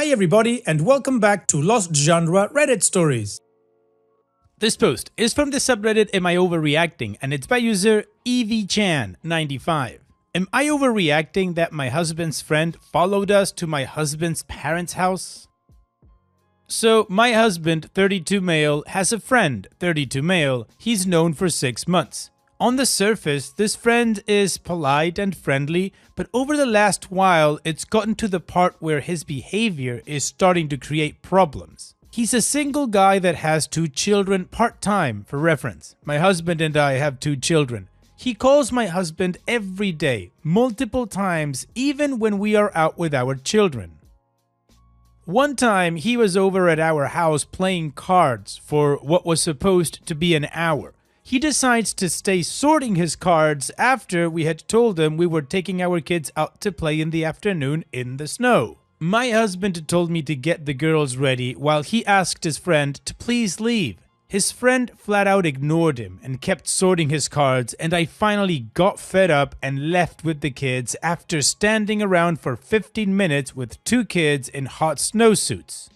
Hi everybody and welcome back to Lost Genre Reddit Stories. This post is from the subreddit Am I Overreacting and it's by user EVChan95. Am I overreacting that my husband's friend followed us to my husband's parents' house? So my husband, 32 male, has a friend, 32 male, he's known for 6 months. On the surface, this friend is polite and friendly, but over the last while, it's gotten to the part where his behavior is starting to create problems. He's a single guy that has 2 children part-time, for reference. My husband and I have 2 children. He calls my husband every day, multiple times, even when we are out with our children. One time, he was over at our house playing cards for what was supposed to be an hour. He decides to stay sorting his cards after we had told him we were taking our kids out to play in the afternoon in the snow. My husband told me to get the girls ready while he asked his friend to please leave. His friend flat out ignored him and kept sorting his cards, and I finally got fed up and left with the kids after standing around for 15 minutes with 2 kids in hot snowsuits.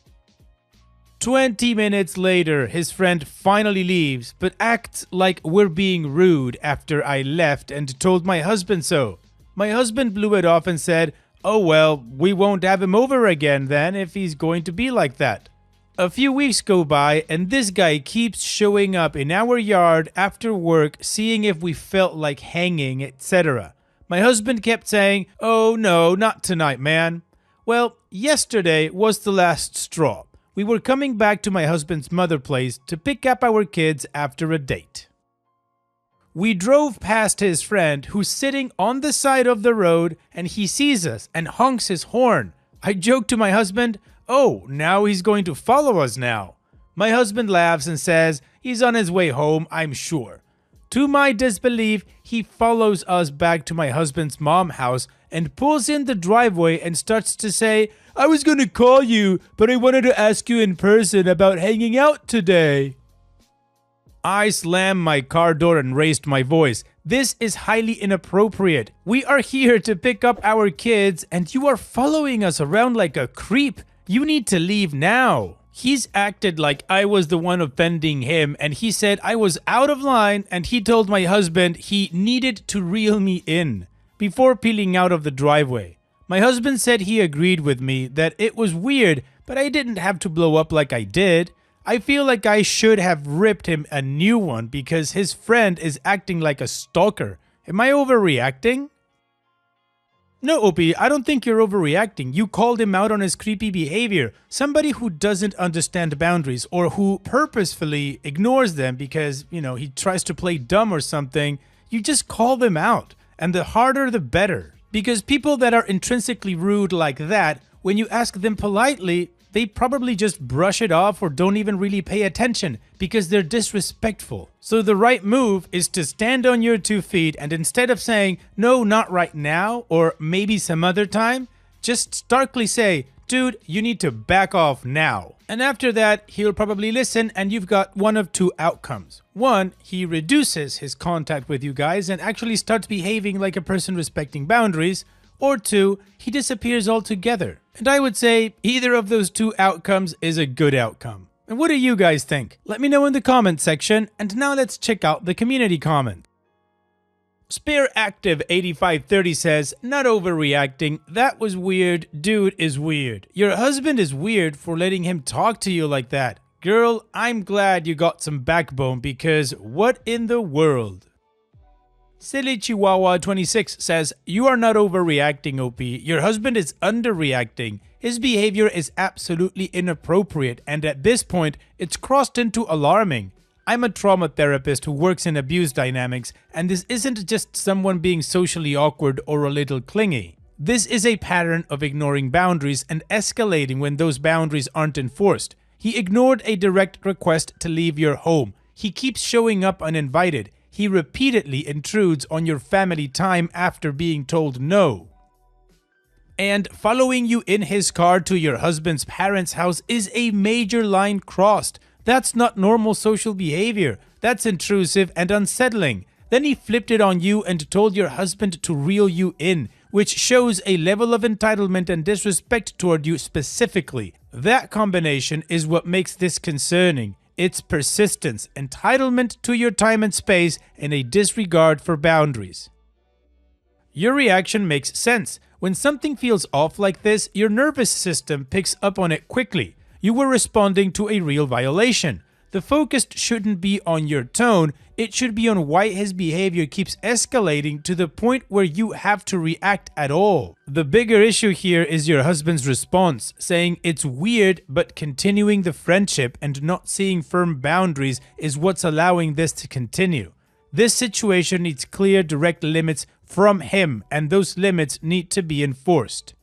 20 minutes later, his friend finally leaves, but acts like we're being rude after I left and told my husband so. My husband blew it off and said, "Oh well, we won't have him over again then if he's going to be like that." A few weeks go by and this guy keeps showing up in our yard after work, seeing if we felt like hanging, etc. My husband kept saying, "Oh no, not tonight, man." Well, yesterday was the last straw. We were coming back to my husband's mother place to pick up our kids after a date. We drove past his friend who's sitting on the side of the road and he sees us and honks his horn. I joked to my husband, "Oh, now he's going to follow us now." My husband laughs and says he's on his way home, I'm sure. To my disbelief, he follows us back to my husband's mom's house and pulls in the driveway and starts to say, "I was going to call you, but I wanted to ask you in person about hanging out today." I slammed my car door and raised my voice. "This is highly inappropriate. We are here to pick up our kids and you are following us around like a creep. You need to leave now." He's acted like I was the one offending him and he said I was out of line and he told my husband he needed to reel me in before peeling out of the driveway. My husband said he agreed with me that it was weird, but I didn't have to blow up like I did. I feel like I should have ripped him a new one because his friend is acting like a stalker. Am I overreacting? No, Opie, I don't think you're overreacting. You called him out on his creepy behavior. Somebody who doesn't understand boundaries or who purposefully ignores them because, he tries to play dumb or something, you just call them out. And the harder the better. Because people that are intrinsically rude like that, when you ask them politely, they probably just brush it off or don't even really pay attention because they're disrespectful. So the right move is to stand on your 2 feet and instead of saying, "No, not right now," or "maybe some other time," just starkly say, "Dude, you need to back off now." And after that, he'll probably listen and you've got one of 2 outcomes. 1, he reduces his contact with you guys and actually starts behaving like a person respecting boundaries. Or 2, he disappears altogether. And I would say either of those 2 outcomes is a good outcome. And what do you guys think? Let me know in the comment section. And now let's check out the community comment. Spare Active 8530 says, "Not overreacting. That was weird. Dude is weird. Your husband is weird for letting him talk to you like that. Girl, I'm glad you got some backbone because what in the world?" Silly Chihuahua 26 says, "You are not overreacting, OP. Your husband is underreacting. His behavior is absolutely inappropriate and at this point, it's crossed into alarming. I'm a trauma therapist who works in abuse dynamics and this isn't just someone being socially awkward or a little clingy. This is a pattern of ignoring boundaries and escalating when those boundaries aren't enforced. He ignored a direct request to leave your home. He keeps showing up uninvited. He repeatedly intrudes on your family time after being told no. And following you in his car to your husband's parents' house is a major line crossed. That's not normal social behavior. That's intrusive and unsettling. Then he flipped it on you and told your husband to reel you in, which shows a level of entitlement and disrespect toward you specifically. That combination is what makes this concerning. It's persistence, entitlement to your time and space, and a disregard for boundaries. Your reaction makes sense. When something feels off like this, your nervous system picks up on it quickly. You were responding to a real violation. The focus shouldn't be on your tone, it should be on why his behavior keeps escalating to the point where you have to react at all. The bigger issue here is your husband's response, saying it's weird, but continuing the friendship and not seeing firm boundaries is what's allowing this to continue. This situation needs clear, direct limits from him, and those limits need to be enforced.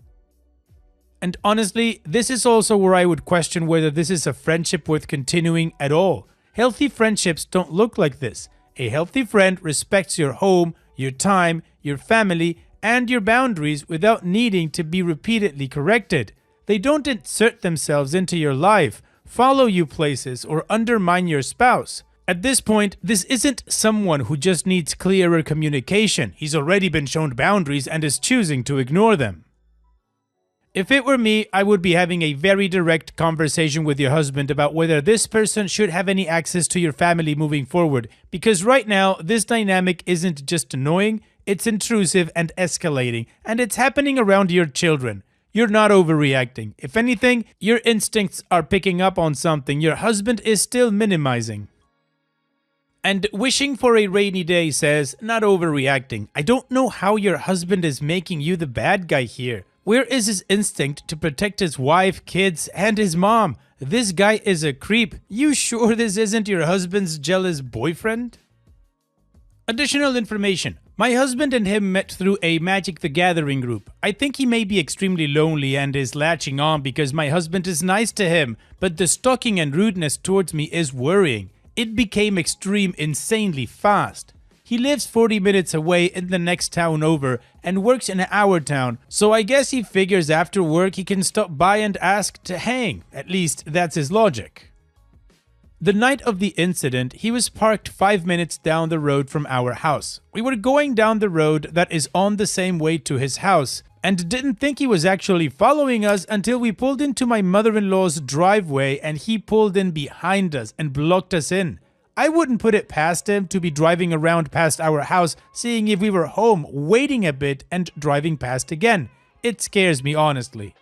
And honestly, this is also where I would question whether this is a friendship worth continuing at all. Healthy friendships don't look like this. A healthy friend respects your home, your time, your family, and your boundaries without needing to be repeatedly corrected. They don't insert themselves into your life, follow you places, or undermine your spouse. At this point, this isn't someone who just needs clearer communication. He's already been shown boundaries and is choosing to ignore them. If it were me, I would be having a very direct conversation with your husband about whether this person should have any access to your family moving forward, because right now, this dynamic isn't just annoying, it's intrusive and escalating, and it's happening around your children. You're not overreacting. If anything, your instincts are picking up on something your husband is still minimizing. And wishing for a rainy day says, not overreacting. I don't know how your husband is making you the bad guy here. Where is his instinct to protect his wife, kids, and his mom? This guy is a creep. You sure this isn't your husband's jealous boyfriend? Additional information. My husband and him met through a Magic the Gathering group. I think he may be extremely lonely and is latching on because my husband is nice to him, but the stalking and rudeness towards me is worrying. It became extreme insanely fast. He lives 40 minutes away in the next town over and works in our town, so I guess he figures after work he can stop by and ask to hang. At least that's his logic. The night of the incident, he was parked 5 minutes down the road from our house. We were going down the road that is on the same way to his house and didn't think he was actually following us until we pulled into my mother-in-law's driveway and he pulled in behind us and blocked us in. I wouldn't put it past him to be driving around past our house, seeing if we were home, waiting a bit, and driving past again. It scares me, honestly.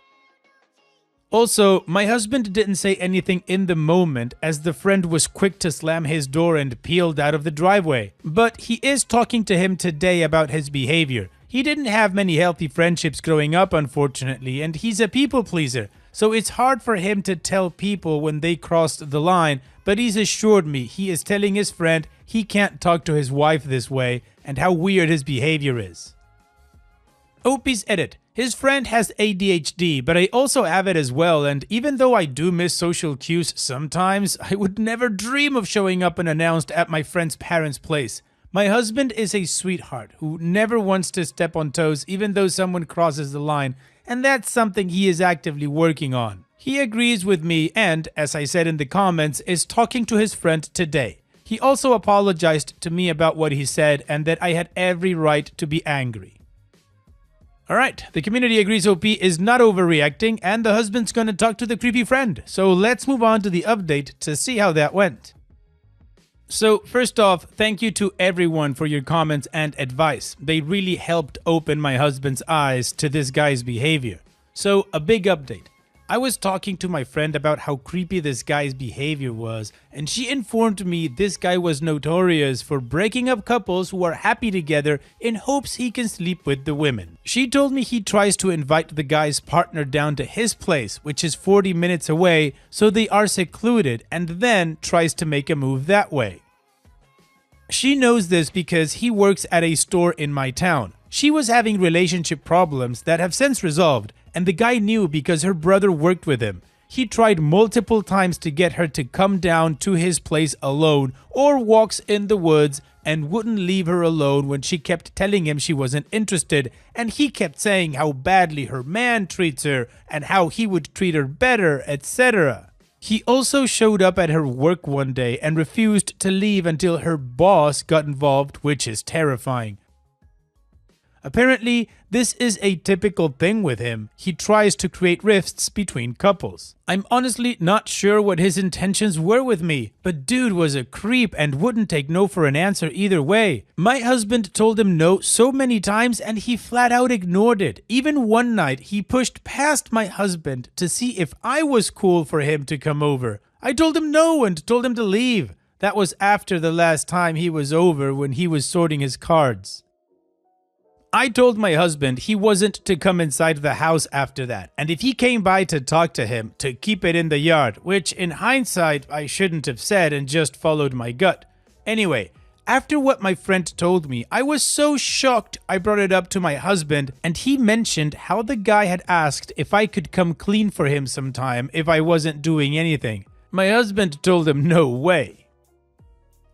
Also, my husband didn't say anything in the moment as the friend was quick to slam his door and peeled out of the driveway. But he is talking to him today about his behavior. He didn't have many healthy friendships growing up, unfortunately, and he's a people pleaser. So it's hard for him to tell people when they crossed the line, but he's assured me he is telling his friend he can't talk to his wife this way and how weird his behavior is. OP's edit. His friend has ADHD, but I also have it as well, and even though I do miss social cues sometimes, I would never dream of showing up unannounced at my friend's parents' place. My husband is a sweetheart who never wants to step on toes even though someone crosses the line, and that's something he is actively working on. He agrees with me and, as I said in the comments, is talking to his friend today. He also apologized to me about what he said and that I had every right to be angry. Alright, the community agrees OP is not overreacting and the husband's gonna talk to the creepy friend. So let's move on to the update to see how that went. So first off, thank you to everyone for your comments and advice. They really helped open my husband's eyes to this guy's behavior. So a big update. I was talking to my friend about how creepy this guy's behavior was, and she informed me this guy was notorious for breaking up couples who are happy together in hopes he can sleep with the women. She told me he tries to invite the guy's partner down to his place, which is 40 minutes away, so they are secluded, and then tries to make a move that way. She knows this because he works at a store in my town. She was having relationship problems that have since resolved, and the guy knew because her brother worked with him. He tried multiple times to get her to come down to his place alone or walks in the woods and wouldn't leave her alone when she kept telling him she wasn't interested, and he kept saying how badly her man treats her and how he would treat her better, etc. He also showed up at her work one day and refused to leave until her boss got involved, which is terrifying. Apparently, this is a typical thing with him. He tries to create rifts between couples. I'm honestly not sure what his intentions were with me, but dude was a creep and wouldn't take no for an answer either way. My husband told him no so many times and he flat out ignored it. Even one night, he pushed past my husband to see if I was cool for him to come over. I told him no and told him to leave. That was after the last time he was over when he was sorting his cards. I told my husband he wasn't to come inside the house after that, and if he came by to talk to him, to keep it in the yard, which in hindsight I shouldn't have said and just followed my gut. Anyway, after what my friend told me, I was so shocked I brought it up to my husband, and he mentioned how the guy had asked if I could come clean for him sometime if I wasn't doing anything. My husband told him no way.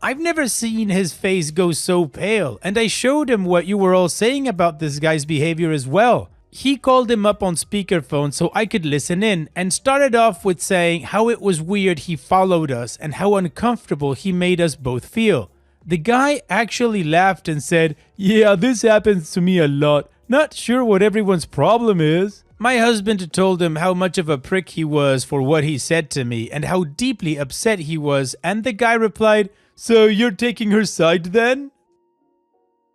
I've never seen his face go so pale, and I showed him what you were all saying about this guy's behavior as well. He called him up on speakerphone so I could listen in, and started off with saying how it was weird he followed us and how uncomfortable he made us both feel. The guy actually laughed and said, "Yeah, this happens to me a lot. Not sure what everyone's problem is." My husband told him how much of a prick he was for what he said to me and how deeply upset he was, and the guy replied, "So you're taking her side then?"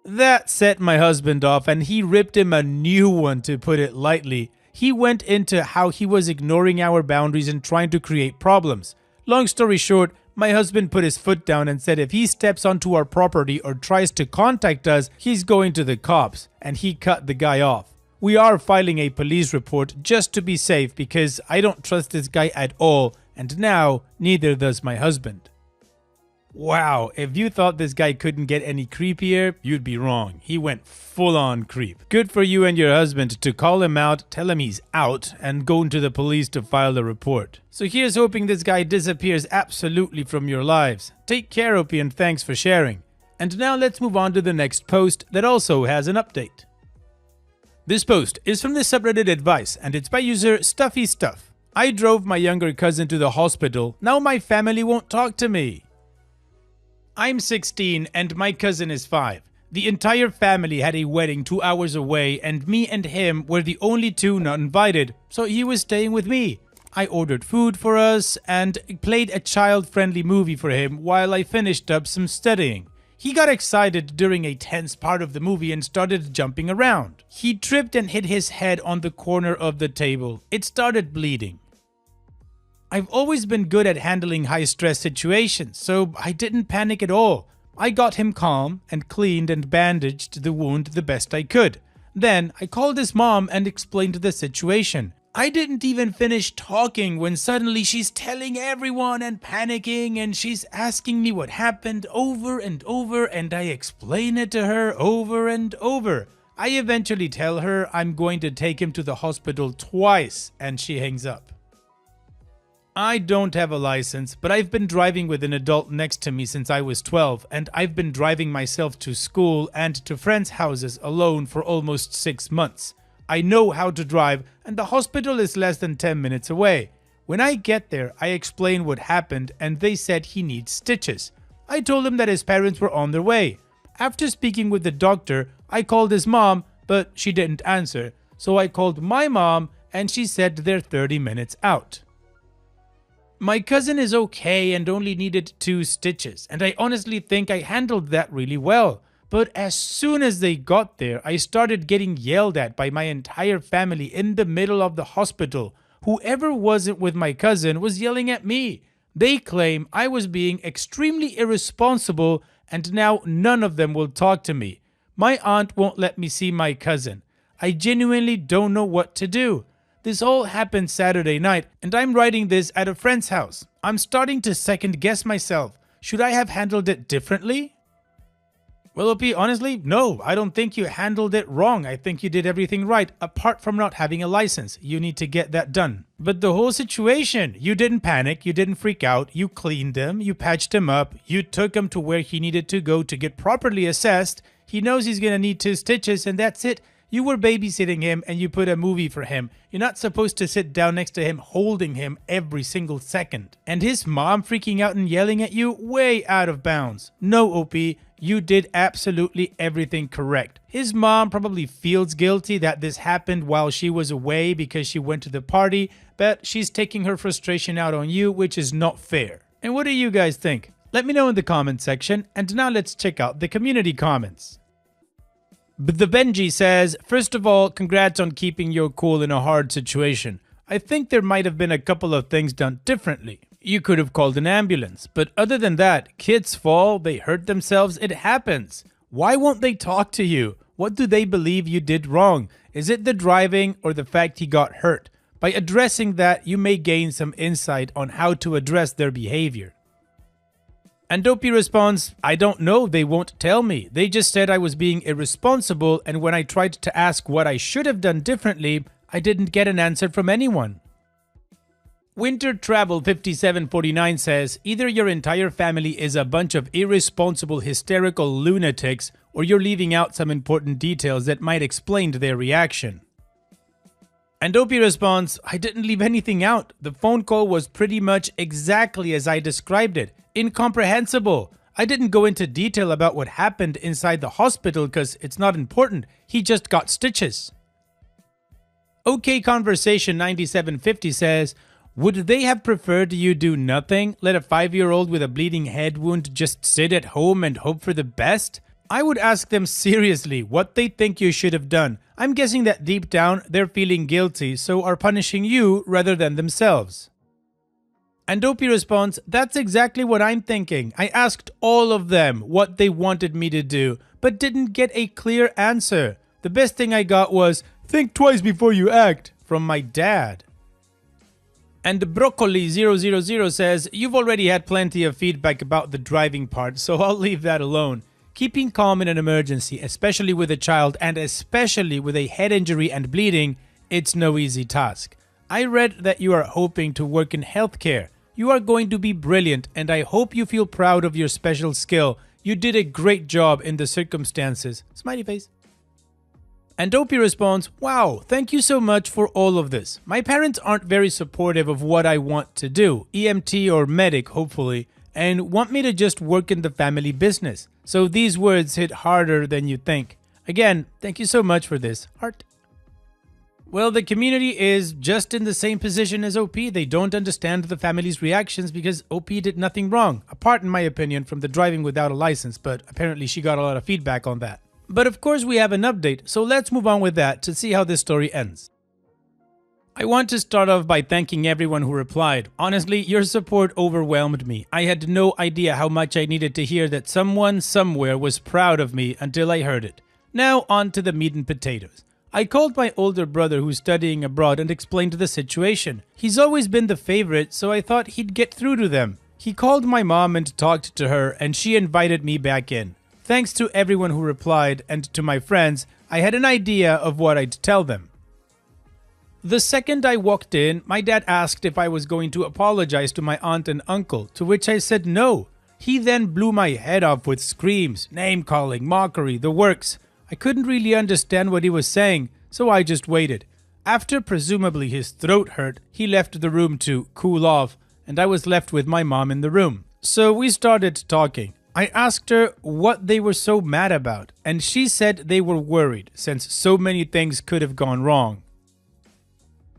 That set my husband off and he ripped him a new one, to put it lightly. He went into how he was ignoring our boundaries and trying to create problems. Long story short, my husband put his foot down and said if he steps onto our property or tries to contact us, he's going to the cops, and he cut the guy off. We are filing a police report just to be safe because I don't trust this guy at all, and now neither does my husband. Wow, if you thought this guy couldn't get any creepier, you'd be wrong. He went full-on creep. Good for you and your husband to call him out, tell him he's out, and go into the police to file a report. So here's hoping this guy disappears absolutely from your lives. Take care, Opie, and thanks for sharing. And now let's move on to the next post that also has an update. This post is from the subreddit Advice, and it's by user Stuffy Stuff. I drove my younger cousin to the hospital. Now my family won't talk to me. I'm 16 and my cousin is 5. The entire family had a wedding 2 hours away and me and him were the only two not invited, so he was staying with me. I ordered food for us and played a child-friendly movie for him while I finished up some studying. He got excited during a tense part of the movie and started jumping around. He tripped and hit his head on the corner of the table. It started bleeding. I've always been good at handling high-stress situations, so I didn't panic at all. I got him calm and cleaned and bandaged the wound the best I could. Then I called his mom and explained the situation. I didn't even finish talking when suddenly she's telling everyone and panicking, and she's asking me what happened over and over, and I explain it to her over and over. I eventually tell her I'm going to take him to the hospital twice, and she hangs up. I don't have a license, but I've been driving with an adult next to me since I was 12, and I've been driving myself to school and to friends' houses alone for almost 6 months. I know how to drive, and the hospital is less than 10 minutes away. When I get there, I explain what happened, and they said he needs stitches. I told him that his parents were on their way. After speaking with the doctor, I called his mom, but she didn't answer, so I called my mom, and she said they're 30 minutes out. My cousin is okay and only needed 2 stitches, and I honestly think I handled that really well. But as soon as they got there, I started getting yelled at by my entire family in the middle of the hospital. Whoever wasn't with my cousin was yelling at me. They claim I was being extremely irresponsible, and now none of them will talk to me. My aunt won't let me see my cousin. I genuinely don't know what to do. This all happened Saturday night, and I'm writing this at a friend's house. I'm starting to second guess myself. Should I have handled it differently? Well, OP, honestly, no, I don't think you handled it wrong. I think you did everything right, apart from not having a license. You need to get that done. But the whole situation, you didn't panic, you didn't freak out, you cleaned him, you patched him up, you took him to where he needed to go to get properly assessed. He knows he's gonna need 2 stitches, and that's it. You were babysitting him and you put a movie for him. You're not supposed to sit down next to him holding him every single second. And his mom freaking out and yelling at you? Way out of bounds. No, OP, You did absolutely everything correct. His mom probably feels guilty that this happened while she was away because she went to the party, but she's taking her frustration out on you, which is not fair. And what do you guys think? Let me know in the comment section, and now let's check out the community comments. The Benji says, first of all, congrats on keeping your cool in a hard situation. I think there might have been a couple of things done differently. You could have called an ambulance, but other than that, kids fall, they hurt themselves, it happens. Why won't they talk to you? What do they believe you did wrong? Is it the driving or the fact he got hurt? By addressing that, you may gain some insight on how to address their behavior. And Dopey responds, I don't know, they won't tell me. They just said I was being irresponsible, and when I tried to ask what I should have done differently, I didn't get an answer from anyone. Winter Travel 5749 says, either your entire family is a bunch of irresponsible, hysterical lunatics, or you're leaving out some important details that might explain their reaction. And Dopey responds, I didn't leave anything out. The phone call was pretty much exactly as I described it. Incomprehensible. I didn't go into detail about what happened inside the hospital because it's not important. He just got stitches. OK Conversation 9750 says, would they have preferred you do nothing? Let a 5-year-old with a bleeding head wound just sit at home and hope for the best? I would ask them seriously what they think you should have done. I'm guessing that deep down they're feeling guilty, so are punishing you rather than themselves. And Dopey responds, that's exactly what I'm thinking. I asked all of them what they wanted me to do, but didn't get a clear answer. The best thing I got was, think twice before you act, from my dad. And Broccoli000 says, you've already had plenty of feedback about the driving part, so I'll leave that alone. Keeping calm in an emergency, especially with a child and especially with a head injury and bleeding, it's no easy task. I read that you are hoping to work in healthcare. You are going to be brilliant, and I hope you feel proud of your special skill. You did a great job in the circumstances. Smiley face. And Dopey responds, wow, thank you so much for all of this. My parents aren't very supportive of what I want to do, EMT or medic hopefully, and want me to just work in the family business. So these words hit harder than you think. Again, thank you so much for this. Heart. Well, the community is just in the same position as OP. They don't understand the family's reactions because OP did nothing wrong, apart in my opinion from the driving without a license, but apparently she got a lot of feedback on that. But of course we have an update, so let's move on with that to see how this story ends. I want to start off by thanking everyone who replied. Honestly, your support overwhelmed me. I had no idea how much I needed to hear that someone somewhere was proud of me until I heard it. Now on to the meat and potatoes. I called my older brother who's studying abroad and explained the situation. He's always been the favorite, so I thought he'd get through to them. He called my mom and talked to her, and she invited me back in. Thanks to everyone who replied and to my friends, I had an idea of what I'd tell them. The second I walked in, my dad asked if I was going to apologize to my aunt and uncle, to which I said no. He then blew my head off with screams, name-calling, mockery, the works. I couldn't really understand what he was saying, so I just waited. After presumably his throat hurt, he left the room to cool off, and I was left with my mom in the room. So we started talking. I asked her what they were so mad about, and she said they were worried since so many things could have gone wrong.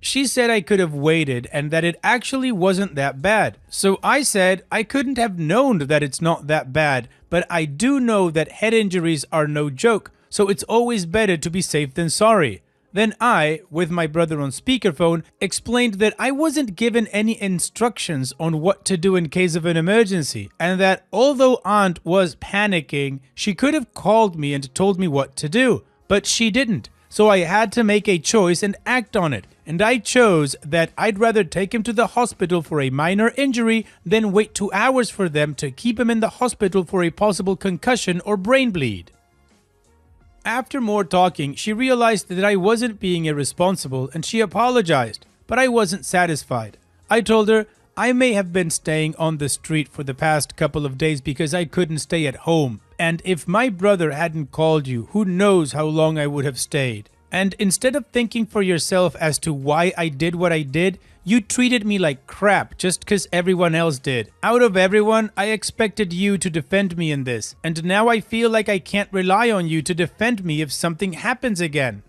She said I could have waited and that it actually wasn't that bad. So I said I couldn't have known that it's not that bad, but I do know that head injuries are no joke, so it's always better to be safe than sorry. Then I, with my brother on speakerphone, explained that I wasn't given any instructions on what to do in case of an emergency, and that although Aunt was panicking, she could have called me and told me what to do, but she didn't. So I had to make a choice and act on it, and I chose that I'd rather take him to the hospital for a minor injury than wait 2 hours for them to keep him in the hospital for a possible concussion or brain bleed. After more talking, she realized that I wasn't being irresponsible and she apologized, but I wasn't satisfied. I told her I may have been staying on the street for the past couple of days because I couldn't stay at home, and if my brother hadn't called you, who knows how long I would have stayed. And instead of thinking for yourself as to why I did what I did, you treated me like crap just because everyone else did. Out of everyone, I expected you to defend me in this, and now I feel like I can't rely on you to defend me if something happens again.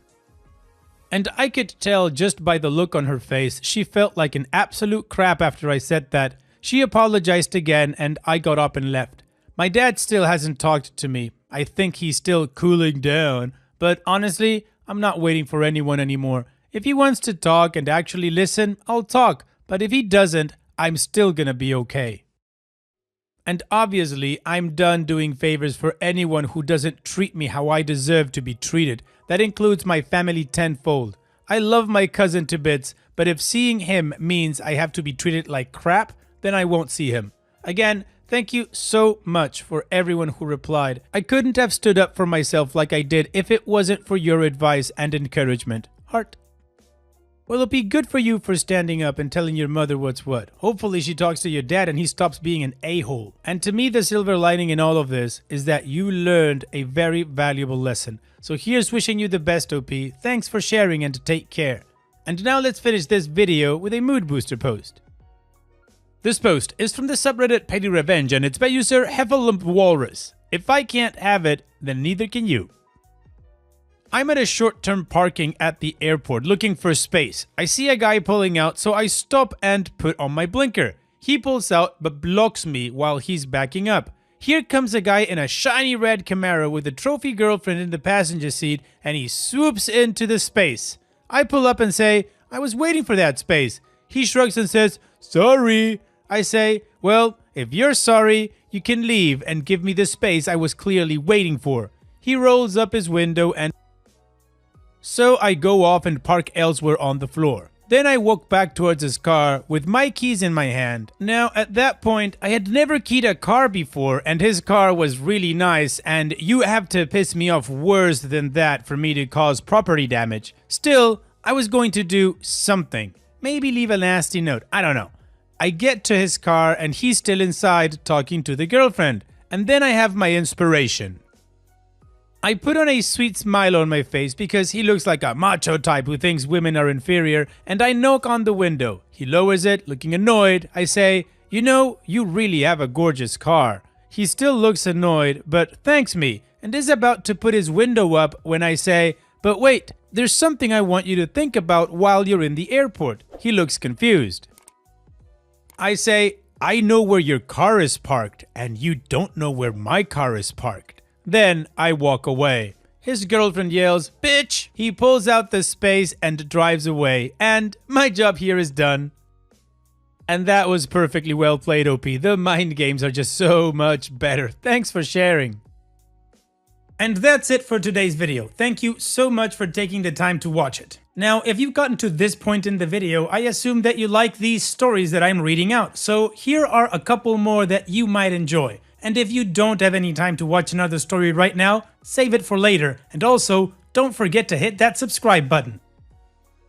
And I could tell just by the look on her face, she felt like an absolute crap after I said that. She apologized again and I got up and left. My dad still hasn't talked to me. I think he's still cooling down, but honestly, I'm not waiting for anyone anymore. If he wants to talk and actually listen, I'll talk, but if he doesn't, I'm still gonna be okay. And obviously, I'm done doing favors for anyone who doesn't treat me how I deserve to be treated. That includes my family tenfold. I love my cousin to bits, but if seeing him means I have to be treated like crap, then I won't see him. Again, thank you so much for everyone who replied. I couldn't have stood up for myself like I did if it wasn't for your advice and encouragement. Heart. Well, it'll be good for you for standing up and telling your mother what's what. Hopefully she talks to your dad and he stops being an a-hole. And to me, the silver lining in all of this is that you learned a very valuable lesson. So here's wishing you the best, OP. Thanks for sharing and take care. And now let's finish this video with a mood booster post. This post is from the subreddit Petty Revenge and it's by user Heffalump Walrus. If I can't have it, then neither can you. I'm at a short-term parking at the airport looking for space. I see a guy pulling out, so I stop and put on my blinker. He pulls out but blocks me while he's backing up. Here comes a guy in a shiny red Camaro with a trophy girlfriend in the passenger seat and he swoops into the space. I pull up and say, I was waiting for that space. He shrugs and says, sorry. I say, well, if you're sorry, you can leave and give me the space I was clearly waiting for. He rolls up his window and so I go off and park elsewhere on the floor. Then I walk back towards his car with my keys in my hand. Now at that point, I had never keyed a car before and his car was really nice and you have to piss me off worse than that for me to cause property damage. Still, I was going to do something. Maybe leave a nasty note, I don't know. I get to his car and he's still inside talking to the girlfriend. And then I have my inspiration. I put on a sweet smile on my face because he looks like a macho type who thinks women are inferior, and I knock on the window. He lowers it, looking annoyed. I say, you know, you really have a gorgeous car. He still looks annoyed, but thanks me, and is about to put his window up when I say, but wait, there's something I want you to think about while you're in the airport. He looks confused. I say, I know where your car is parked, and you don't know where my car is parked. Then I walk away. His girlfriend yells, bitch! He pulls out the space and drives away, and my job here is done. And that was perfectly well played, OP. The mind games are just so much better. Thanks for sharing. And that's it for today's video. Thank you so much for taking the time to watch it. Now, if you've gotten to this point in the video, I assume that you like these stories that I'm reading out. So here are a couple more that you might enjoy. And if you don't have any time to watch another story right now, save it for later. And also, don't forget to hit that subscribe button.